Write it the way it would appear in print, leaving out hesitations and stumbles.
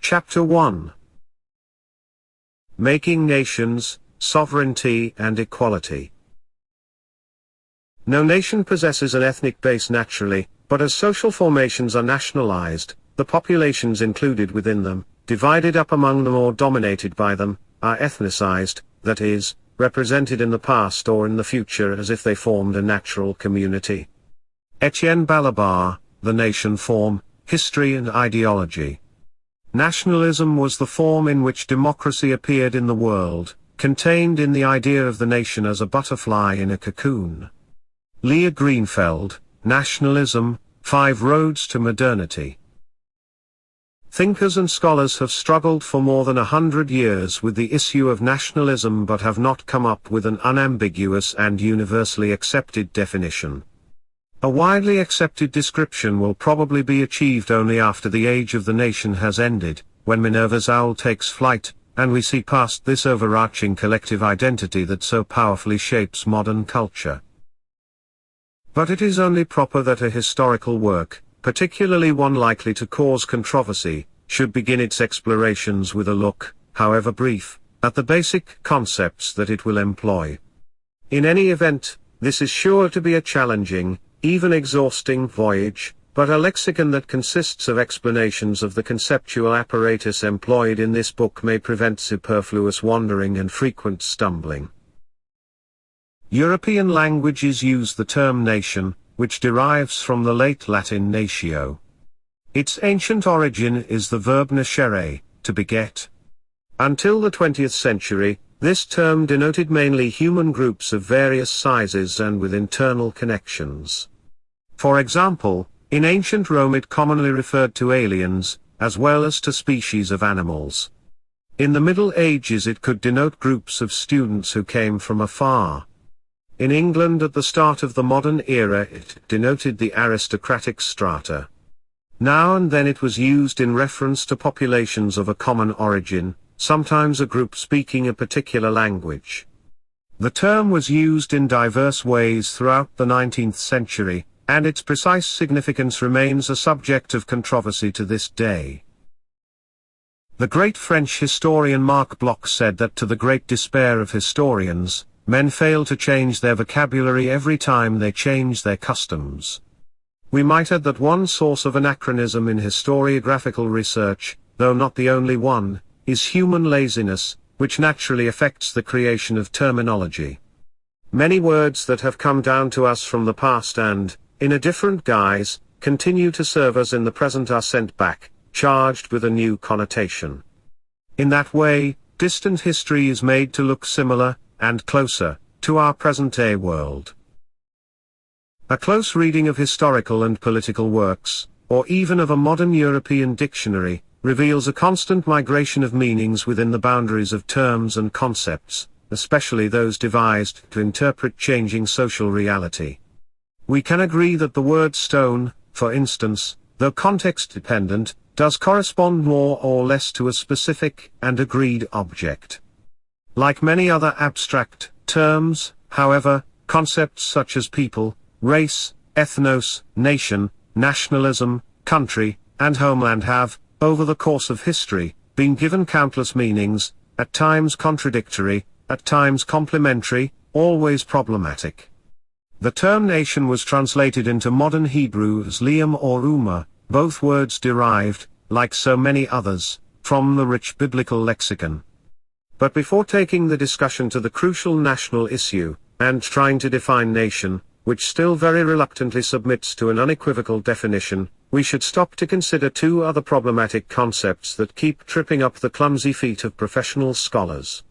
Chapter 1. Making Nations, Sovereignty and Equality. No nation possesses an ethnic base naturally, but as social formations are nationalized, the populations included within them, divided up among them or dominated by them, are ethnicized, that is, represented in the past or in the future as if they formed a natural community. Etienne Balibar, The Nation Form, History and Ideology. Nationalism was the form in which democracy appeared in the world, contained in the idea of the nation as a butterfly in a cocoon. Leah Greenfeld, Nationalism, 5 Roads to Modernity. Thinkers and scholars have struggled for more than 100 years with the issue of nationalism but have not come up with an unambiguous and universally accepted definition. A widely accepted description will probably be achieved only after the age of the nation has ended, when Minerva's owl takes flight, and we see past this overarching collective identity that so powerfully shapes modern culture. But it is only proper that a historical work, particularly one likely to cause controversy, should begin its explorations with a look, however brief, at the basic concepts that it will employ. In any event, this is sure to be a challenging, even exhausting voyage, but a lexicon that consists of explanations of the conceptual apparatus employed in this book may prevent superfluous wandering and frequent stumbling. European languages use the term nation, which derives from the late Latin natio. Its ancient origin is the verb nascere, to beget. Until the 20th century, this term denoted mainly human groups of various sizes and with internal connections. For example, in ancient Rome it commonly referred to aliens, as well as to species of animals. In the Middle Ages it could denote groups of students who came from afar. In England at the start of the modern era it denoted the aristocratic strata. Now and then it was used in reference to populations of a common origin, sometimes a group speaking a particular language. The term was used in diverse ways throughout the 19th century, and its precise significance remains a subject of controversy to this day. The great French historian Marc Bloch said that to the great despair of historians, men fail to change their vocabulary every time they change their customs. We might add that one source of anachronism in historiographical research, though not the only one, is human laziness, which naturally affects the creation of terminology. Many words that have come down to us from the past and, in a different guise, continue to serve us in the present are sent back, charged with a new connotation. In that way, distant history is made to look similar, and closer, to our present-day world. A close reading of historical and political works, or even of a modern European dictionary, reveals a constant migration of meanings within the boundaries of terms and concepts, especially those devised to interpret changing social reality. We can agree that the word stone, for instance, though context-dependent, does correspond more or less to a specific and agreed object. Like many other abstract terms, however, concepts such as people, race, ethnos, nation, nationalism, country, and homeland have, over the course of history, been given countless meanings, at times contradictory, at times complementary, always problematic. The term nation was translated into modern Hebrew as liam or umma, both words derived, like so many others, from the rich biblical lexicon. But before taking the discussion to the crucial national issue, and trying to define nation, which still very reluctantly submits to an unequivocal definition, we should stop to consider 2 other problematic concepts that keep tripping up the clumsy feet of professional scholars.